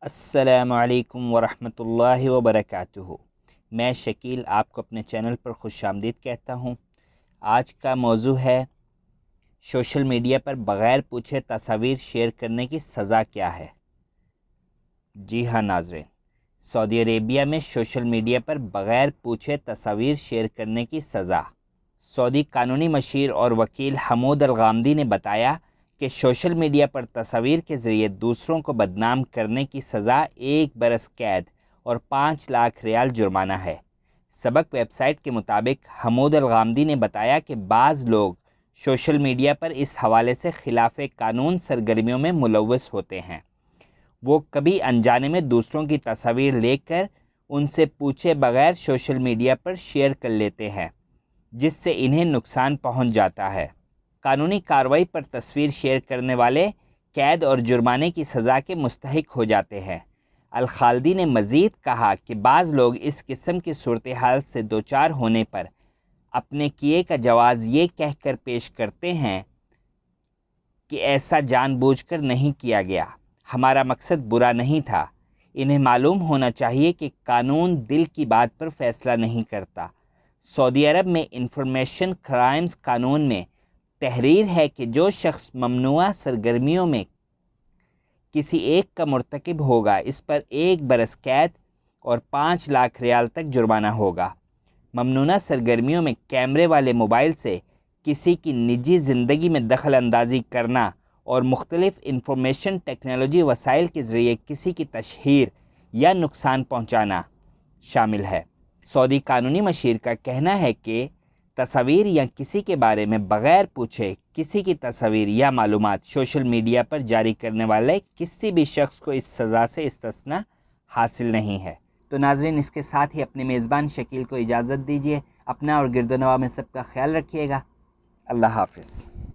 السلام علیکم ورحمۃ اللہ وبرکاتہ۔ میں شکیل آپ کو اپنے چینل پر خوش آمدید کہتا ہوں۔ آج کا موضوع ہے سوشل میڈیا پر بغیر پوچھے تصاویر شیئر کرنے کی سزا کیا ہے۔ جی ہاں ناظرین، سعودی عربیہ میں سوشل میڈیا پر بغیر پوچھے تصاویر شیئر کرنے کی سزا۔ سعودی قانونی مشیر اور وکیل حمود الغامدی نے بتایا کہ سوشل میڈیا پر تصاویر کے ذریعے دوسروں کو بدنام کرنے کی سزا 1 برس قید اور 5 لاکھ ریال جرمانہ ہے۔ سبق ویب سائٹ کے مطابق حمود الغامدی نے بتایا کہ بعض لوگ سوشل میڈیا پر اس حوالے سے خلاف قانون سرگرمیوں میں ملوث ہوتے ہیں۔ وہ کبھی انجانے میں دوسروں کی تصاویر لے کر ان سے پوچھے بغیر سوشل میڈیا پر شیئر کر لیتے ہیں، جس سے انہیں نقصان پہنچ جاتا ہے۔ قانونی کارروائی پر تصویر شیئر کرنے والے قید اور جرمانے کی سزا کے مستحق ہو جاتے ہیں۔ الخالدی نے مزید کہا کہ بعض لوگ اس قسم کی صورتحال سے دوچار ہونے پر اپنے کیے کا جواز یہ کہہ کر پیش کرتے ہیں کہ ایسا جان بوجھ کر نہیں کیا گیا، ہمارا مقصد برا نہیں تھا۔ انہیں معلوم ہونا چاہیے کہ قانون دل کی بات پر فیصلہ نہیں کرتا۔ سعودی عرب میں انفارمیشن کرائمز قانون میں تحریر ہے کہ جو شخص ممنوعہ سرگرمیوں میں کسی ایک کا مرتکب ہوگا، اس پر 1 برس قید اور 5 لاکھ ریال تک جرمانہ ہوگا۔ ممنوعہ سرگرمیوں میں کیمرے والے موبائل سے کسی کی نجی زندگی میں دخل اندازی کرنا اور مختلف انفارمیشن ٹیکنالوجی وسائل کے ذریعے کسی کی تشہیر یا نقصان پہنچانا شامل ہے۔ سعودی قانونی مشیر کا کہنا ہے کہ تصاویر یا کسی کے بارے میں بغیر پوچھے کسی کی تصاویر یا معلومات سوشل میڈیا پر جاری کرنے والے کسی بھی شخص کو اس سزا سے استثناء حاصل نہیں ہے۔ تو ناظرین، اس کے ساتھ ہی اپنے میزبان شکیل کو اجازت دیجیے۔ اپنا اور گرد و نواح میں سب کا خیال رکھیے گا۔ اللہ حافظ۔